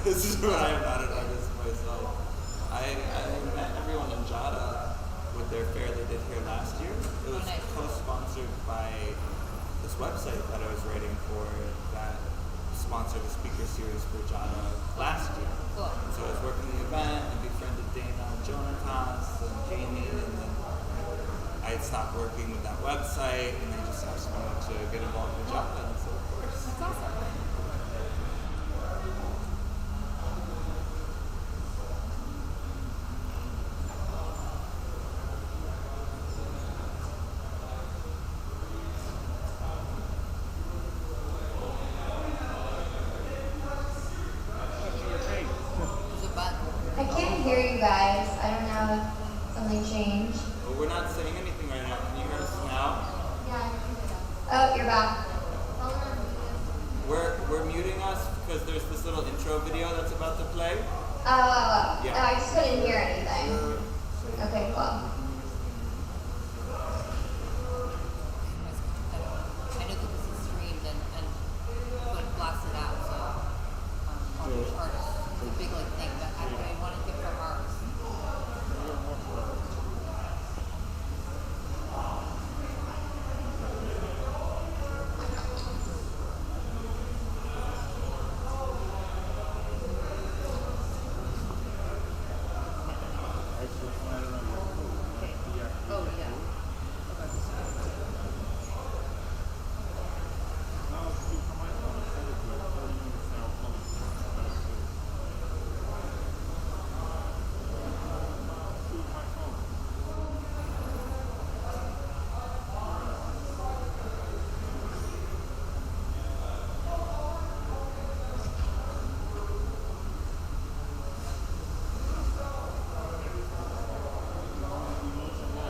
This is when I am not an artist myself. I met everyone in Jada with their fair they did here last year. It was co-sponsored by this website that I was writing for that sponsored the speaker series for Jada last year. Cool. And so I was working the event and befriended Dana and JadaTalks and Jamie, and then I had stopped working with that website, and they just asked me to get involved with Jada, and so of course. That's awesome. I can't hear you guys. I don't know if something changed. Well, we're not saying anything right now. Can you hear us now? Yeah, I can hear you. Oh, you're back. We're muting us because there's this little intro video that's about to play. Oh, Yeah. no, I just couldn't hear anything. Okay, cool. I know that this is streamed and blasted out, so all the artists, it's a big thing, but I want to give for artists. Oh, yeah.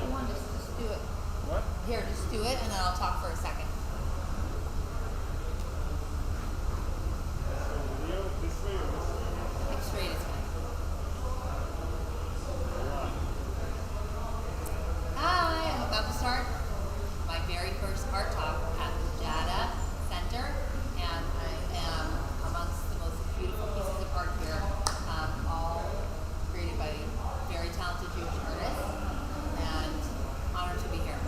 You want to just do it? What? Here, just do it, and then I'll talk for a second. Video this way or this way? Like straight is fine. Hi, I'm about to start my very first art talk at the Jada Center, and I am amongst the most beautiful pieces of art here, all created by very talented Jewish artists, and honored to be here.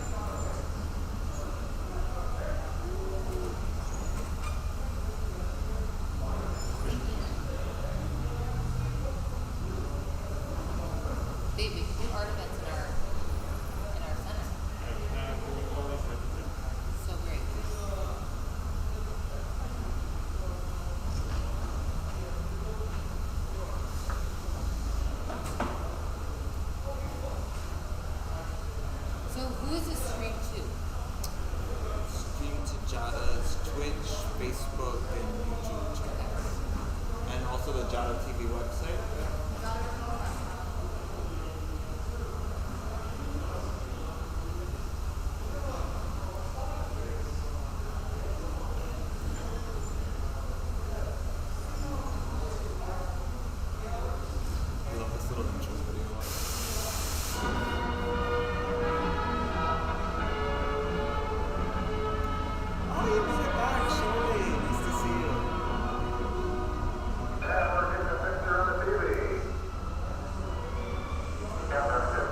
We could do art events in our center. So great. So who is this stream to? Stream to Jada's Twitch, Facebook, and YouTube channels. And also the Jada TV website. I love this little intro video. Oh, you made it back, Shirley. Nice to see you. And we're getting a picture on the TV. Yeah, that's it.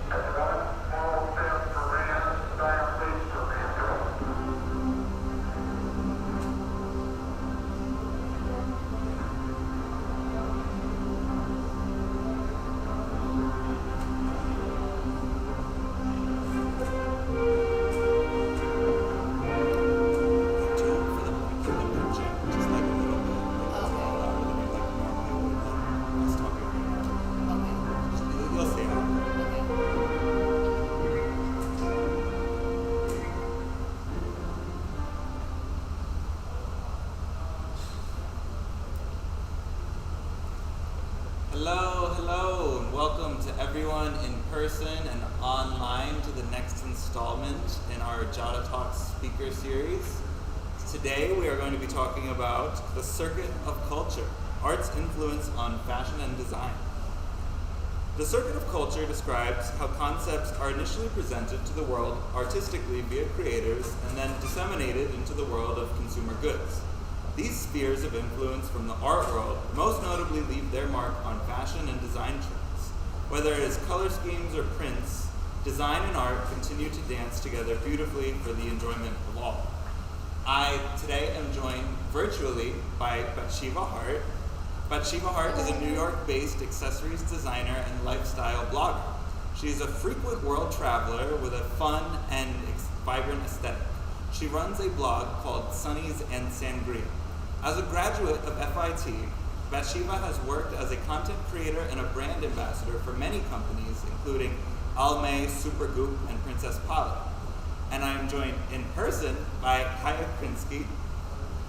That's about it. All steps for man, style, please, for man. Hello, and welcome to everyone in person and online to the next installment in our JadaTalks speaker series. Today we are going to be talking about the circuit of culture, art's influence on fashion and design. The Circuit of Culture describes how concepts are initially presented to the world artistically via creators and then disseminated into the world of consumer goods. These spheres of influence from the art world most notably leave their mark on fashion and design trends. Whether it is color schemes or prints, design and art continue to dance together beautifully for the enjoyment of all. I today am joined virtually by Bathsheba Hart. Bathsheba Hart is a New York-based accessories designer and lifestyle blogger. She is a frequent world traveler with a fun and vibrant aesthetic. She runs a blog called Sunnies and Sangria. As a graduate of FIT, Bathsheba has worked as a content creator and a brand ambassador for many companies, including Almay, Supergoop, and Princess Polly. And I am joined in person by Haya Krinsky.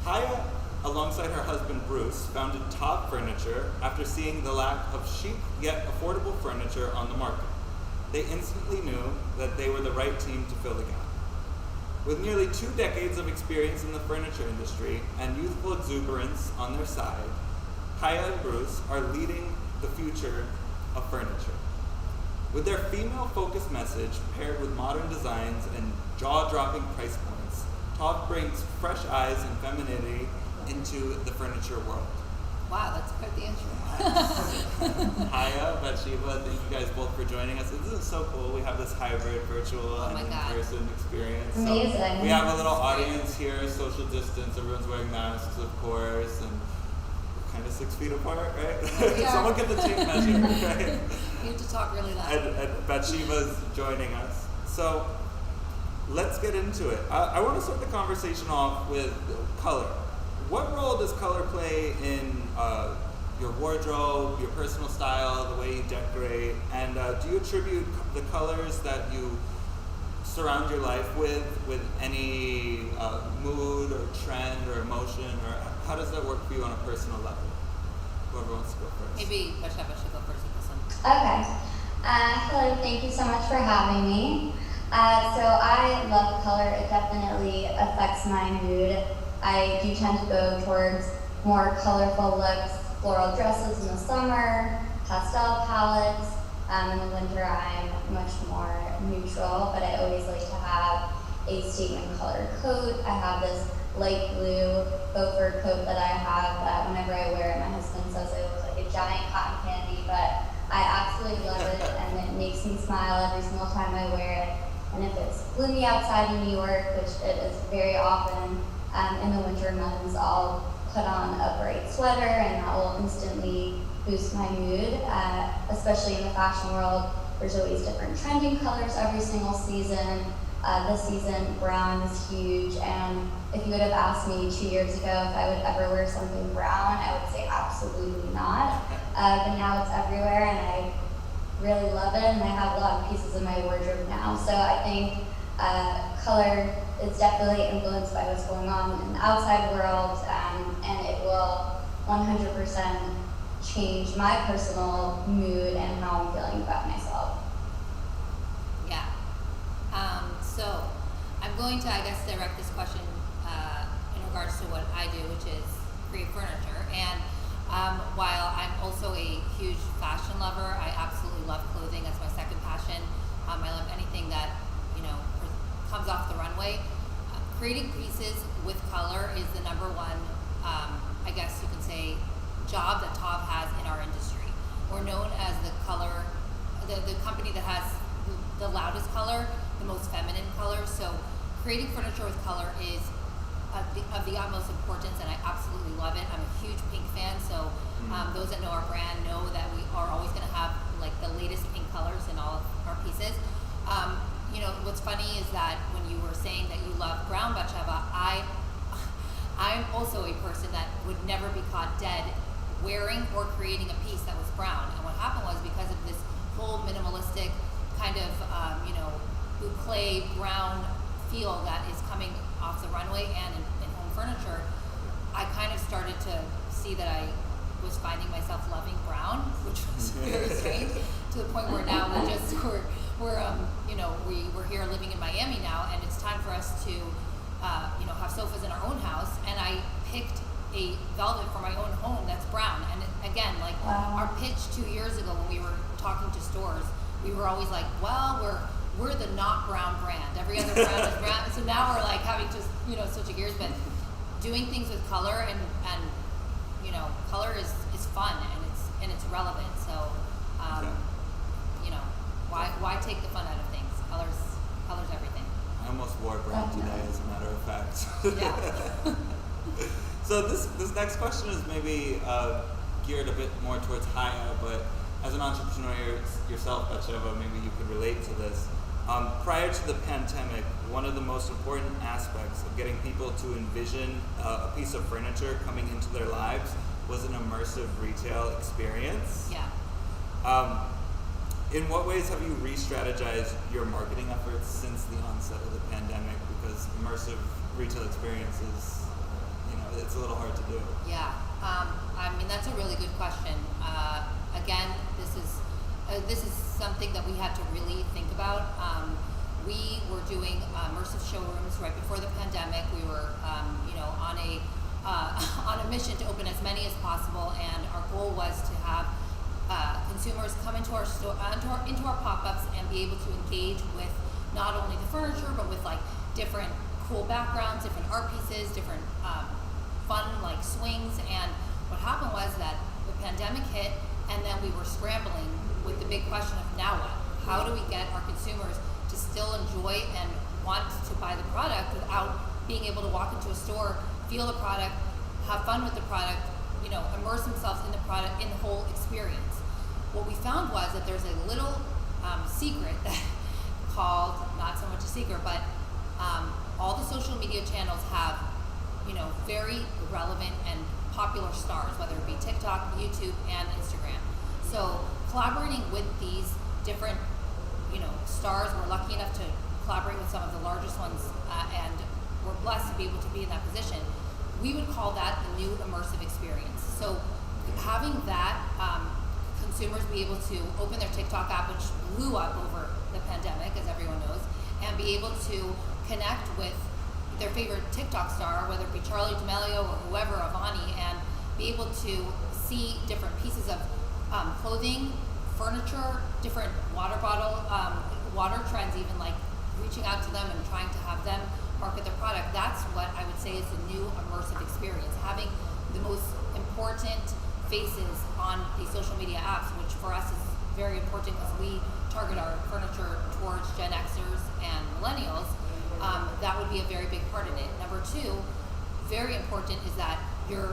Haya, alongside her husband Bruce, founded Top Furniture after seeing the lack of chic yet affordable furniture on the market. They instantly knew that they were the right team to fill the gap. With nearly 2 decades of experience in the furniture industry and youthful exuberance on their side, Haya and Bruce are leading the future of furniture. With their female-focused message paired with modern designs and jaw-dropping price points, Top brings fresh eyes and femininity into the furniture world. Wow, that's quite the intro. Haya, Bathsheba, thank you guys both for joining us. This is so cool. We have this hybrid, virtual, and in-person experience. So Amazing. we have a little audience here, social distance. Everyone's wearing masks, of course, and we're kind of 6 feet apart, right? We are. Someone get the tape measure, right? You have to talk really loud. And Bathsheba's joining us. So let's get into it. I want to start the conversation off with color. What role does color play in your wardrobe, your personal style, the way you decorate? And do you attribute the colors that you surround your life with any mood or trend or emotion? Or how does that work for you on a personal level? Whoever wants to go first. Maybe Bathsheba should go first with this one. Okay. Hello, thank you so much for having me. So I love color. It definitely affects my mood. I do tend to go towards more colorful looks, floral dresses in the summer, pastel palettes. In the winter, I'm much more neutral, but I always like to have a statement color coat. I have this light blue faux fur coat that I have that whenever I wear it, my husband says I look like a giant cotton candy, but I absolutely love it, and it makes me smile every single time I wear it. And if it's gloomy outside in New York, which it is very often, in the winter months, I'll put on a bright sweater, and that will instantly boost my mood. Especially in the fashion world, there's always different trending colors every single season. This season, brown is huge, and if you would have asked me 2 years ago if I would ever wear something brown, I would say absolutely not. But now it's everywhere, and I really love it, and I have a lot of pieces in my wardrobe now. So I think color is definitely influenced by what's going on in the outside world, and it will 100% change my personal mood and how I'm feeling about myself. Yeah. So I'm going to, I guess, direct this question in regards to what I do, which is create furniture. And while I'm also a huge fashion lover, I absolutely love clothing. That's my second passion. I love anything that, comes off the runway. Creating pieces with color is the number one, I guess you can say, job that Top has in our industry. We're known as the company that has the loudest color, the most feminine color. So creating furniture with color is of the utmost importance, and I absolutely love it. I'm a huge pink fan, so those that know our brand know that we are always going to have like the latest pink colors in all of our pieces. What's funny is that when you were saying that you love brown, Bathsheba, I'm also a person that would never be caught dead wearing or creating a piece that was brown. And what happened was, because of this whole minimalistic kind of, boucle brown feel that is coming off the runway and in home furniture, I kind of started to see that I was finding myself loving brown, which was very strange, to the point where now we're here living in Miami now, and it's time for us to have sofas in our own house. And I picked a velvet for my own home that's brown. And again, like Wow. our pitch 2 years ago when we were talking to stores, we were always like, well, we're the not brown brand. Every other brand is brown. So now we're like having to, switch gears, but doing things with color and color is fun and it's relevant. So, why take the fun out of things? Color's everything. I almost wore brown today, as a matter of fact. Yeah. So this next question is maybe geared a bit more towards Haya, but as an entrepreneur yourself, Batsheva, maybe you could relate to this. Prior to the pandemic, one of the most important aspects of getting people to envision a piece of furniture coming into their lives was an immersive retail experience. Yeah. In what ways have you re-strategized your marketing efforts since the onset of the pandemic? Because immersive retail experiences, it's a little hard to do. Yeah, that's a really good question. Again, this is something that we had to really think about. We were doing immersive showrooms right before the pandemic. We were, on a mission to open as many as possible, and our goal was to have consumers come into our store, into our pop-ups, and be able to engage with not only the furniture, but with like different cool backgrounds, different art pieces, different fun like swings. And what happened was that the pandemic hit, and then we were scrambling with the big question of now what? How do we get our consumers to still enjoy and want to buy the product without being able to walk into a store, feel the product, have fun with the product, immerse themselves in the product, in the whole experience. What we found was that there's a little secret called, not so much a secret, but all the social media channels have, very relevant and popular stars, whether it be TikTok, YouTube, and Instagram. So collaborating with these different, stars, we're lucky enough to collaborate with some of the largest ones, and we're blessed to be able to be in that position. We would call that the new immersive experience. So having that, consumers be able to open their TikTok app, which blew up over the pandemic, as everyone knows, and be able to connect with their favorite TikTok star, whether it be Charli D'Amelio or whoever, Avani, and be able to see different pieces of clothing, furniture, different water bottle, water trends, even like reaching out to them and trying to have them market their product. That's what I would say is the new immersive experience. Having the most important faces on these social media apps, which for us is very important because we target our furniture towards Gen Xers and millennials. That would be a very big part of it. Number two, very important, is that your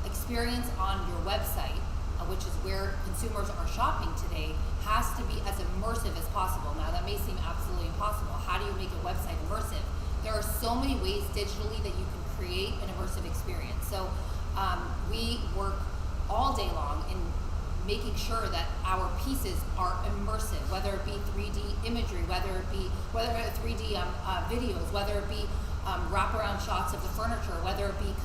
experience on your website, which is where consumers are shopping today, has to be as immersive as possible. Now that may seem absolutely impossible. How do you make a website immersive? There are so many ways digitally that you can create an immersive experience. So we work all day long in making sure that our pieces are immersive, whether it be 3D imagery, whether it be 3D videos, whether it be wraparound shots of the furniture, whether it be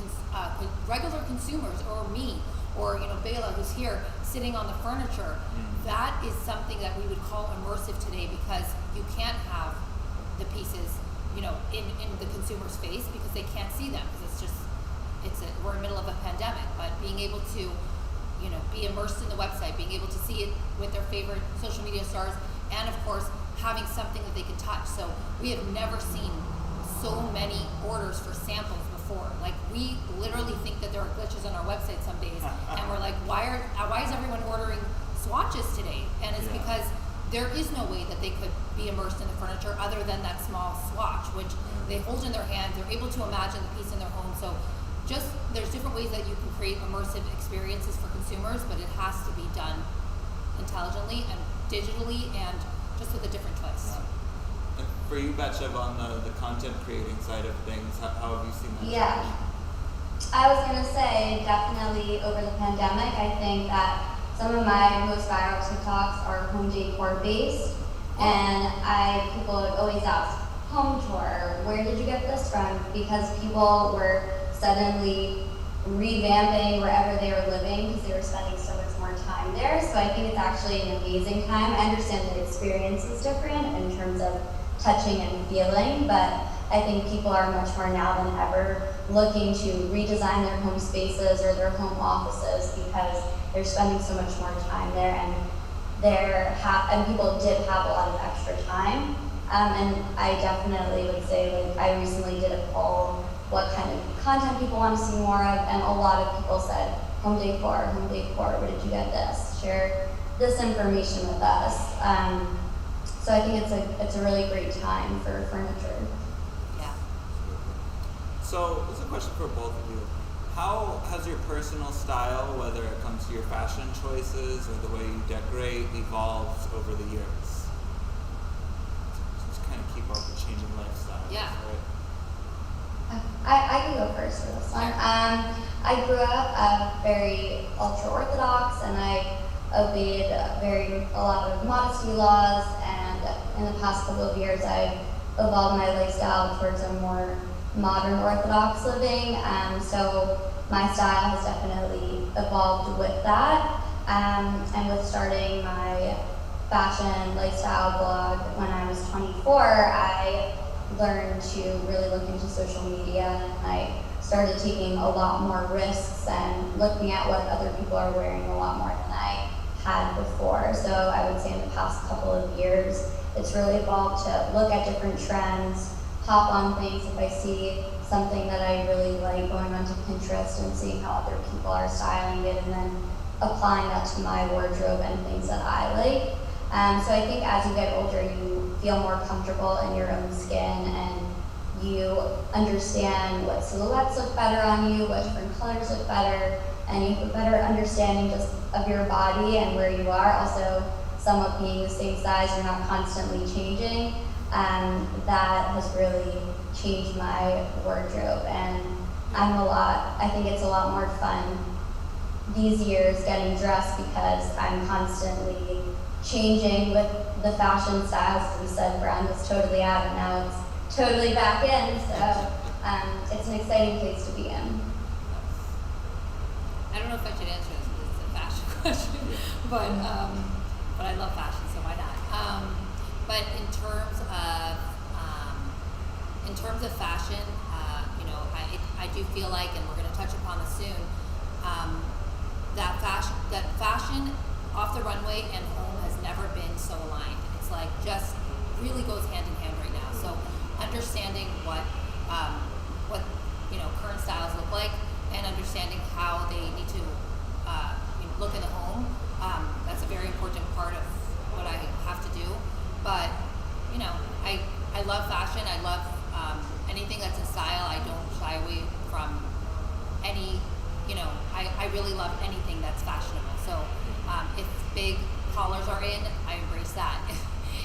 regular consumers or me, or Bela, who's here sitting on the furniture. That is something that we would call immersive today, because you can't have the pieces in the consumer's face because they can't see them, because we're in the middle of a pandemic. But being able to be immersed in the website, being able to see it with their favorite social media stars, and of course having something that they can touch. So we have never seen so many orders for samples before. Like, we literally think that there are glitches on our website some days, and we're like, why is everyone ordering swatches today? And it's because there is no way that they could be immersed in the furniture other than that small swatch, which they hold in their hand. They're able to imagine the piece in their home. So there's different ways that you can create immersive experiences for consumers, but it has to be done intelligently and digitally, and just with a different twist. And for you, Batsheva, on the content creating side of things, how have you seen that? Yeah. I was going to say, definitely over the pandemic, I think that some of my most viral TikToks are home decor based, and people would always ask, home tour, where did you get this from? Because people were suddenly revamping wherever they were living because they were spending so much more time there. So I think it's actually an amazing time. I understand the experience is different in terms of touching and feeling, but I think people are much more now than ever looking to redesign their home spaces or their home offices because they're spending so much more time there, and and people did have a lot of extra time. And I definitely would say, like, I recently did a poll, what kind of content people want to see more of, and a lot of people said, home decor, where did you get this? Share this information with us. So I think it's a really great time for furniture. Yeah. So this is a question for both of you. How has your personal style, whether it comes to your fashion choices or the way you decorate, evolved over the years? Just kind of keep up with changing lifestyles. Yeah. I can go first for this one. I grew up very ultra-Orthodox, and I obeyed a lot of modesty laws, and in the past couple of years I've evolved my lifestyle towards a more modern Orthodox living, so my style has definitely evolved with that, and with starting my fashion lifestyle blog when I was 24, I learned to really look into social media, and I started taking a lot more risks and looking at what other people are wearing a lot more than I had before. So I would say in the past couple of years, it's really evolved to look at different trends, hop on things if I see something that I really like, going onto Pinterest and seeing how other people are styling it, and then applying that to my wardrobe and things that I like. So I think as you get older, you feel more comfortable in your own skin, and you understand what silhouettes look better on you, what different colors look better, and you have a better understanding just of your body and where you are. Also, somewhat being the same size, you're not constantly changing. That has really changed my wardrobe, and I think it's a lot more fun these years getting dressed because I'm constantly changing with the fashion styles. As we said, brown was totally out and now it's totally back in, so it's an exciting place to be in. I don't know if I should answer this because it's a fashion question, but I love fashion, so why not? But in terms of fashion, I do feel like, and we're going to touch upon this soon, that fashion off the runway and home has never been so aligned. It's like just really goes hand in hand right now. So understanding what current styles look like, and understanding how they need to look in the home, that's a very important part of what I have to do. But I love fashion. I love anything that's in style. I don't shy away from any. I really love anything that's fashionable. So if big collars are in, I embrace that.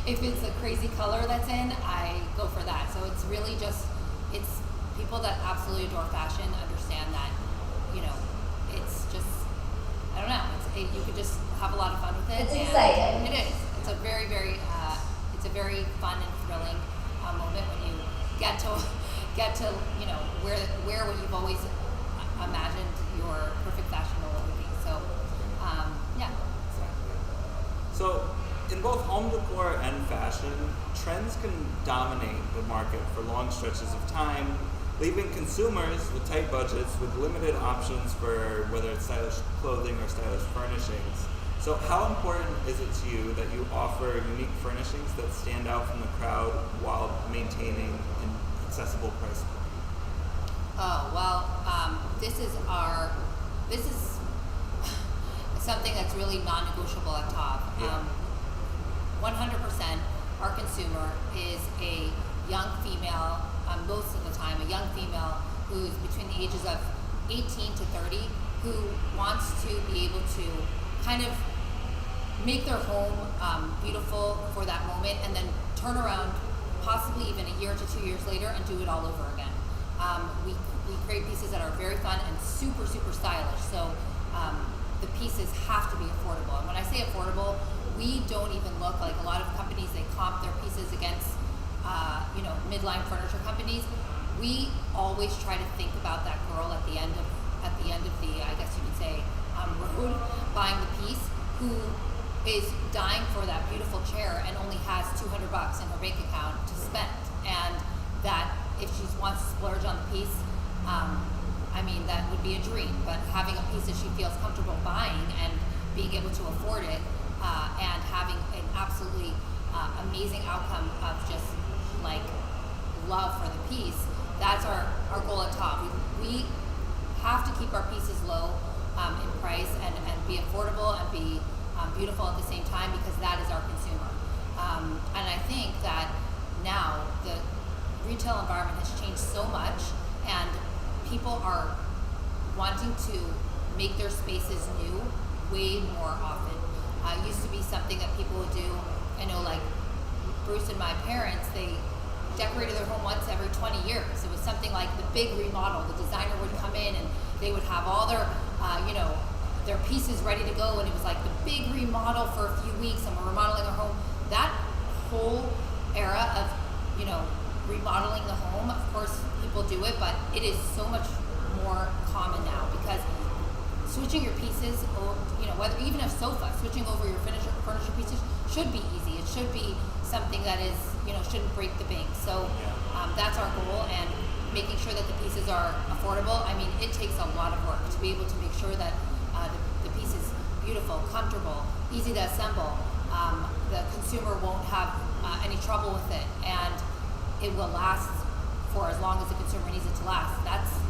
If it's a crazy color that's in, I go for that. So it's really it's people that absolutely adore fashion understand that, it's just, I don't know, you could just have a lot of fun with it. It's exciting. It is. It's a very, very, it's a very fun and thrilling moment when you get to wear what you've always imagined your perfect fashion would be. So, yeah. Exactly. So, in both home decor and fashion, trends can dominate the market for long stretches of time, leaving consumers with tight budgets with limited options for whether it's stylish clothing or stylish furnishings. So how important is it to you that you offer unique furnishings that stand out from the crowd while maintaining an accessible price point? Oh, well, this is something that's really non-negotiable at top. Yeah. 100% our consumer is a young female, most of the time, a young female who's between the ages of 18 to 30, who wants to be able to kind of make their home beautiful for that moment, and then turn around possibly even a year to 2 years later and do it all over again. We create pieces that are very fun and super, super stylish. So the pieces have to be affordable. And when I say affordable, we don't even look like a lot of companies, they comp their pieces against midline furniture companies. We always try to think about that girl at the end of the, I guess you could say, road, buying the piece, who is dying for that beautiful chair and only has $200 in her bank account to spend. And that if she wants to splurge on the piece, I mean, that would be a dream. But having a piece that she feels comfortable buying and being able to afford it, and having an absolutely amazing outcome of just like love for the piece, that's our goal at top. We have to keep our pieces low in price and be affordable and be beautiful at the same time, because that is our consumer. And I think that now the retail environment has changed so much, and people are wanting to make their spaces new way more often. It used to be something that people would do. I know, like Bruce and my parents, they decorated their home once every 20 years. It was something like the big remodel. The designer would come in and they would have all their, their pieces ready to go, and it was like the big remodel for a few weeks, and we're remodeling our home. That whole era of, remodeling the home, of course people do it, but it is so much more common now, because switching your pieces, or whether even a sofa, switching over your furniture pieces should be easy. It should be something that is, shouldn't break the bank. So that's our goal, and making sure that the pieces are affordable. I mean, it takes a lot of work to be able to make sure that the piece is beautiful, comfortable, easy to assemble. The consumer won't have any trouble with it, and it will last for as long as the consumer needs it to last.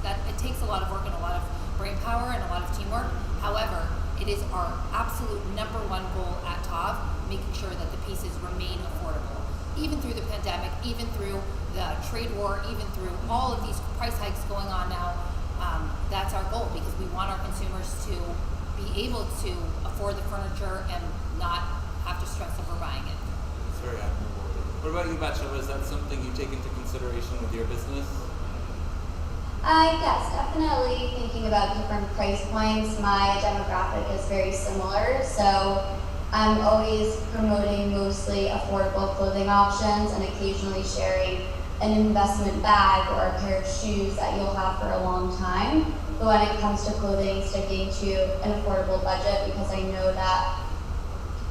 It takes a lot of work and a lot of brain power and a lot of teamwork. However, it is our absolute number one goal at TAV, making sure that the pieces remain affordable. Even through the pandemic, even through the trade war, even through all of these price hikes going on now, that's our goal, because we want our consumers to be able to afford the furniture and not have to stress over buying it. It's very admirable. What about you, Batsheva? Is that something you take into consideration with your business? Yes, definitely thinking about different price points. My demographic is very similar, so I'm always promoting mostly affordable clothing options and occasionally sharing an investment bag or a pair of shoes that you'll have for a long time. But when it comes to clothing, sticking to an affordable budget, because I know that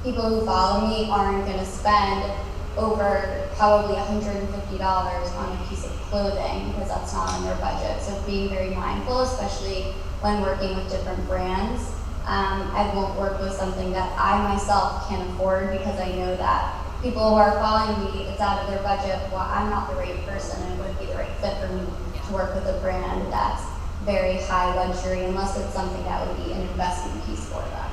people who follow me aren't going to spend over probably $150 on a piece of clothing, because that's not on their budget. So being very mindful, especially when working with different brands. I won't work with something that I myself can't afford, because I know that people who are following me, it's out of their budget. Well, I'm not the right person, and it wouldn't be the right fit for me to work with a brand that's very high luxury, unless it's something that would be an investment piece for them.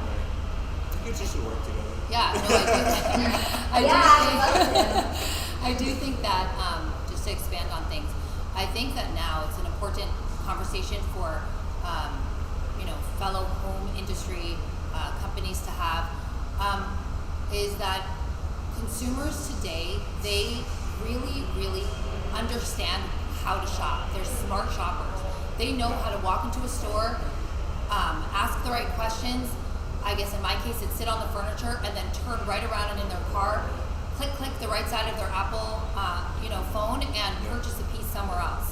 You two should work together. Yeah, no, I do think that, just to expand on things, I think that now it's an important conversation for fellow home industry companies to have, is that consumers today, they really, really understand how to shop. They're smart shoppers. They know how to walk into a store, ask the right questions. I guess in my case, it's sit on the furniture and then turn right around and in their car, click the right side of their Apple, phone, and purchase a piece somewhere else.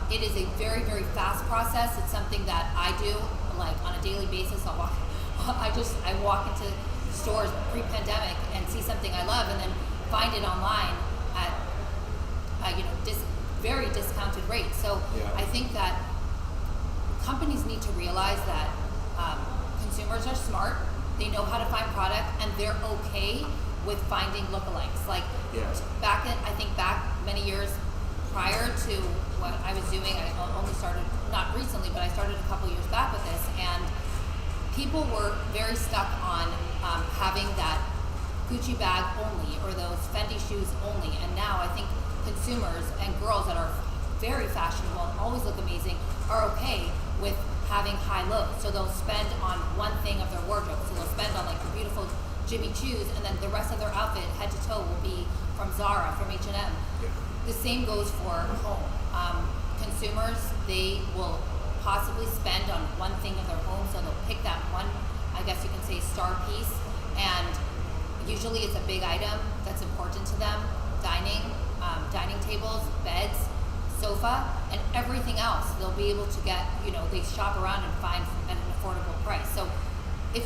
It is a very, very fast process. It's something that I do like on a daily basis. I walk into stores pre-pandemic and see something I love, and then find it online at very discounted rates. So I think that companies need to realize that consumers are smart. They know how to find product, and they're okay with finding lookalikes. Like back many years prior to what I was doing, I only started, not recently, but I started a couple years back with this, and people were very stuck on having that Gucci bag only, or those Fendi shoes only. And now I think consumers and girls that are very fashionable and always look amazing are okay with having high lows. So they'll spend on one thing of their wardrobe. So they'll spend on like the beautiful Jimmy Choos, and then the rest of their outfit, head to toe, will be from Zara, from H&M. The same goes for home. Consumers, they will possibly spend on one thing of their home, so they'll pick that one, I guess you can say, star piece, and usually it's a big item that's important to them. Dining tables, beds, sofa, and everything else they'll be able to get, they shop around and find at an affordable price. So if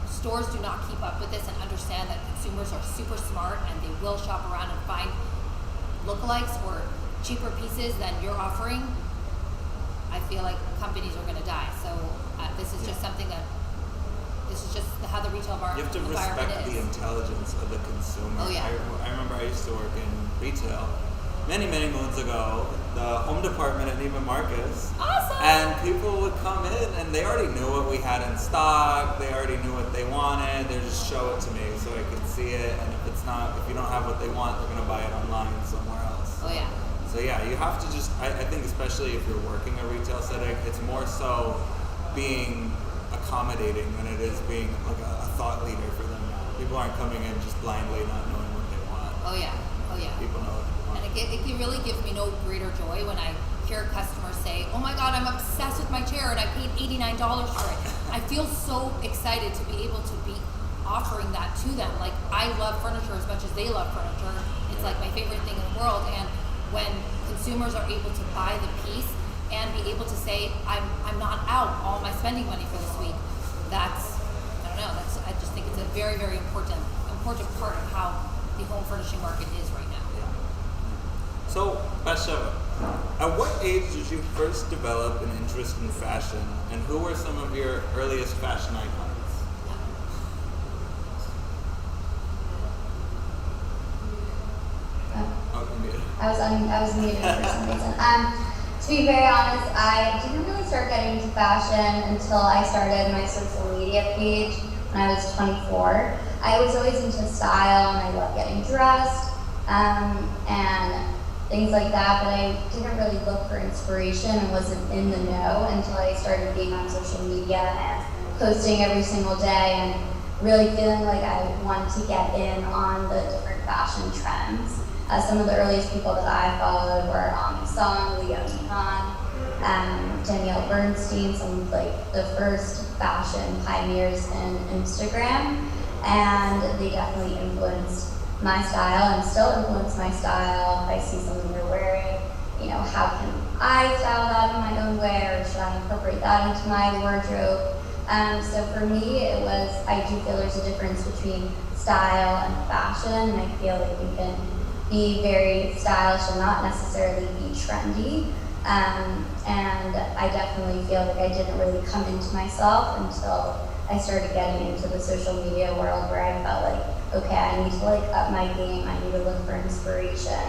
stores do not keep up with this and understand that consumers are super smart and they will shop around and find lookalikes or cheaper pieces than you're offering, I feel like companies are going to die. So this is just something that this is just how the retail You have to environment respect is. the intelligence of the consumer. Oh, yeah. I remember I used to work in retail many moons ago, the home department at Neiman Marcus. Awesome! And people would come in and they already knew what we had in stock, they already knew what they wanted, they just show it to me so I could see it, and if you don't have what they want, they're gonna buy it online somewhere else. Oh yeah. So yeah, you have to just, I think especially if you're working a retail setting, it's more so being accommodating than it is being like a thought leader for them. People aren't coming in just blindly not knowing what they want. Oh yeah. Oh yeah. People know what they want. And it really gives me no greater joy when I hear customers say, "Oh my God, I'm obsessed with my chair and I paid $89 for it." I feel so excited to be able to be offering that to them. Like, I love furniture as much as they love furniture. It's like my favorite thing in the world. And when consumers are able to buy the piece and be able to say, I'm not out all my spending money for this week, that's, I don't know, I just think it's a very, very important part of how the home furnishing market is right now. So, Basheva, at what age did you first develop an interest in fashion, and who were some of your earliest fashion icons? I was muted for some reason. To be very honest, I didn't really start getting into fashion until I started my social media page when I was 24. I was always into style and I loved getting dressed and things like that, but I didn't really look for inspiration and wasn't in the know until I started being on social media and posting every single day and really feeling like I wanted to get in on the different fashion trends. Some of the earliest people that I followed were Ami Song, Leonie Han, Danielle Bernstein, some of like the first fashion pioneers in Instagram, and they definitely influenced my style and still influence my style. If I see something they're wearing, how can I style that in my own way, or should I incorporate that into my wardrobe? So for me, I do feel there's a difference between style and fashion, and I feel like you can be very stylish and not necessarily be trendy. And I definitely feel like I didn't really come into myself until I started getting into the social media world, where I felt like, okay, I need to up my game, I need to look for inspiration.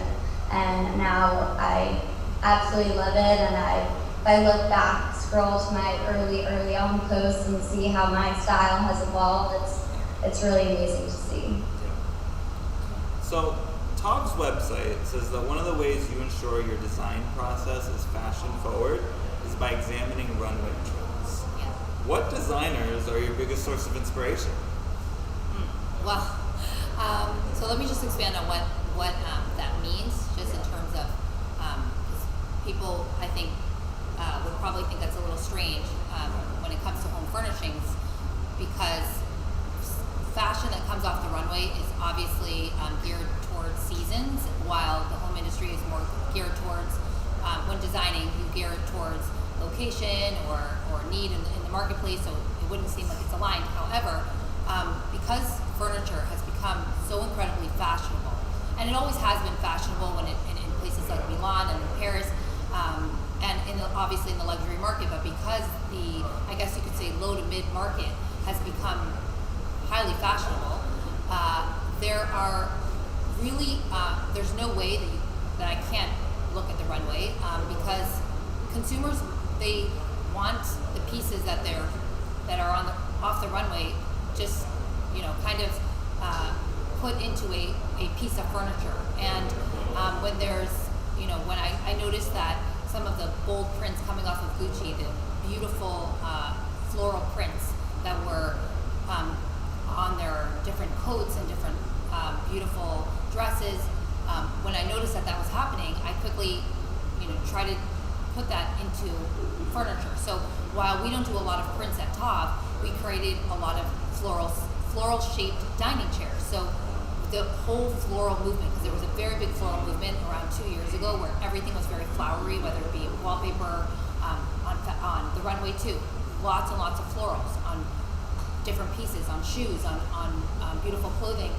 And now I absolutely love it, and if I look back, scroll to my early on posts and see how my style has evolved, it's really amazing to see. So, Togg's website says that one of the ways you ensure your design process is fashion forward is by examining runway trends. Yeah. What designers are your biggest source of inspiration? Well, so let me just expand on what that means, just in terms of, because people, I think, would probably think that's a little strange when it comes to home furnishings, because fashion that comes off the runway is obviously geared towards seasons, while the home industry is more geared towards, when designing, you gear it towards location or need in the marketplace, so it wouldn't seem like it's aligned. However, because furniture has become so incredibly fashionable, and it always has been fashionable in places like Milan and in Paris, and obviously in the luxury market, but because I guess you could say low to mid market has become highly fashionable, there are really, there's no way that I can't look at the runway, because consumers, they want the pieces that are off the runway, just kind of put into a piece of furniture. And when there's, when I noticed that some of the bold prints coming off of Gucci, the beautiful floral prints that were on their different coats and different beautiful dresses, when I noticed that was happening, I quickly, try to put that into furniture. So while we don't do a lot of prints at Top, we created a lot of floral shaped dining chairs. So the whole floral movement, because there was a very big floral movement around 2 years ago where everything was very flowery, whether it be wallpaper, on the runway too. Lots and lots of florals on different pieces, on shoes, on beautiful clothing.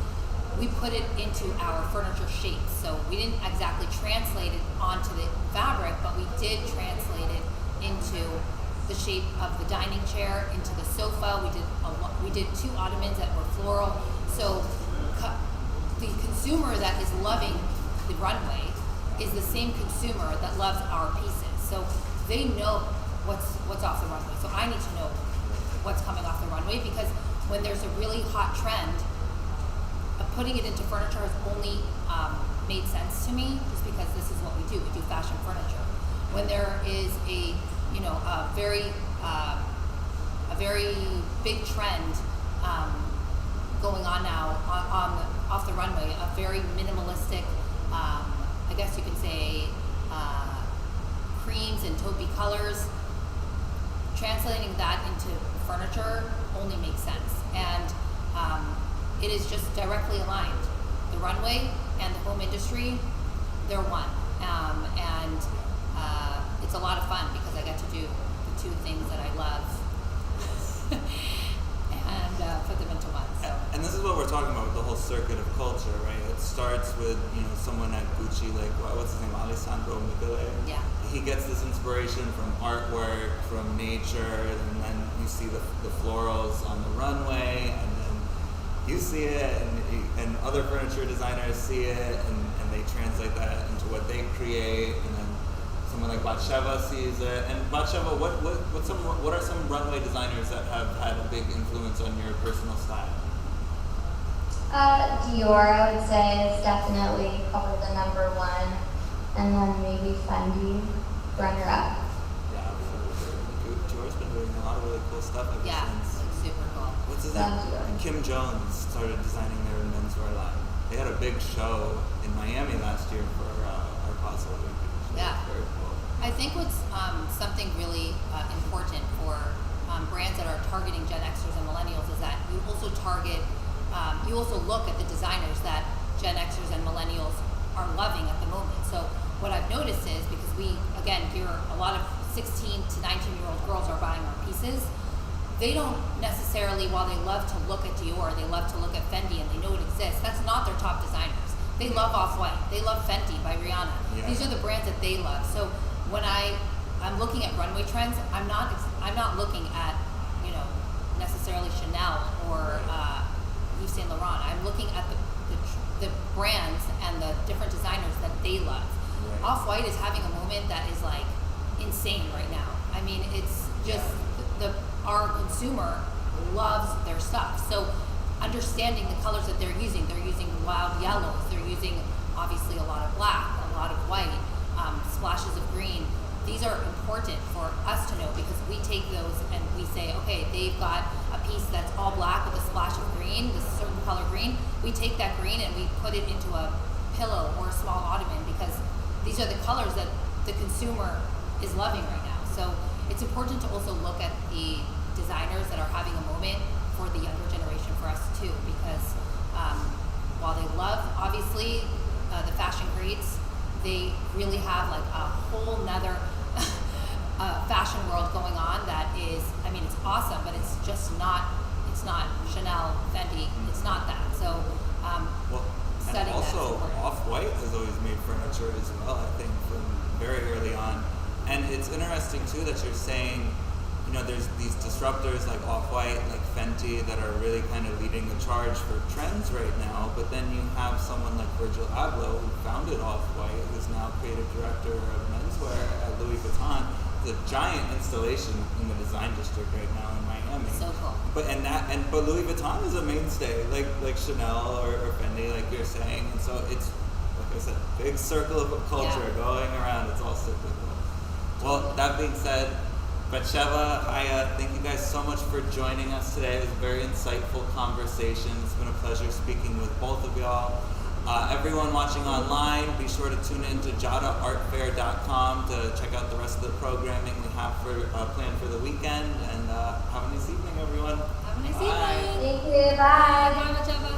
we put it into our furniture shapes. So we didn't exactly translate it onto the fabric, but we did translate it into the shape of the dining chair, into the sofa. We did 2 ottomans that were floral. So the consumer that is loving the runway is the same consumer that loves our pieces. So they know what's off the runway. So I need to know what's coming off the runway, because when there's a really hot trend, putting it into furniture has only made sense to me, just because this is what we do. We do fashion furniture. When there is a very big trend going on now off the runway, a very minimalistic, I guess you could say, creams and taupey colors, translating that into furniture only makes sense. And it is just directly aligned. The runway and the home industry, they're one. And it's a lot of fun because I get to do the 2 things that I love and put them into one. So. And this is what we're talking about with the whole circuit of culture, right? It starts with, someone at Gucci, like, what's his name, Alessandro Michele? Yeah. He gets this inspiration from artwork, from nature, and then you see the florals on the runway, and then you see it, and other furniture designers see it, and they translate that into what they create, and then someone like Batsheva sees it. And Batsheva, what are some runway designers that have had a big influence on your personal style? Dior, I would say, is definitely probably the number 1, and then maybe Fendi, runner-up. Yeah, absolutely. Dior's been doing a lot of really cool stuff ever since. It's super cool. What's his name? Kim Jones started designing their menswear line. They had a big show in Miami last year for our Basel Week. Yeah. Very cool. I think what's something really important for brands that are targeting Gen Xers and Millennials is that you also you also look at the designers that Gen Xers and Millennials are loving at the moment. So what I've noticed is, because we, again, hear a lot of 16 to 19-year-old girls are buying our pieces, they don't necessarily, while they love to look at Dior, they love to look at Fendi, and they know it exists, that's not their top designers. They love Off-White. They love Fenty by Rihanna. Yeah. These are the brands that they love. So when I'm looking at runway trends, I'm not looking at necessarily Chanel or Yves Saint Laurent. I'm looking at the brands and the different designers that they love. Right. Off-White is having a moment that is like insane right now. I mean, it's just our consumer loves their stuff. So understanding the colors that they're using wild yellows, they're using obviously a lot of black, a lot of white, splashes of green. These are important for us to know, because we take those and we say, okay, they've got a piece that's all black with a splash of green, this certain color green. We take that green and we put it into a pillow or a small ottoman, because these are the colors that the consumer is loving right now. So it's important to also look at the designers that are having a moment for the younger generation, for us too, because while they love, obviously, the fashion greats, they really have like a whole nother fashion world going on that is, I mean, it's awesome, but it's not Chanel, Fendi, it's not that. So and also Off-White has always made furniture as well, I think, from very early on. And it's interesting too that you're saying, there's these disruptors like Off-White, like Fenty, that are really kind of leading the charge for trends right now. But then you have someone like Virgil Abloh, who founded Off-White, who's now creative director of menswear at Louis Vuitton. It's a giant installation in the design district right now in Miami. So cool. But Louis Vuitton is a mainstay, like Chanel or Fendi, like you're saying. And so it's, like I said, big circle of culture going around. It's all cyclical. Well, that being said, Batsheva, Haya, thank you guys so much for joining us today. It was a very insightful conversation. It's been a pleasure speaking with both of y'all. Everyone watching online, be sure to tune in to JadaArtFair.com to check out the rest of the programming we have planned for the weekend. And have a nice evening, everyone. Have a nice Bye. evening. Thank you. Bye. Bye, Batsheva.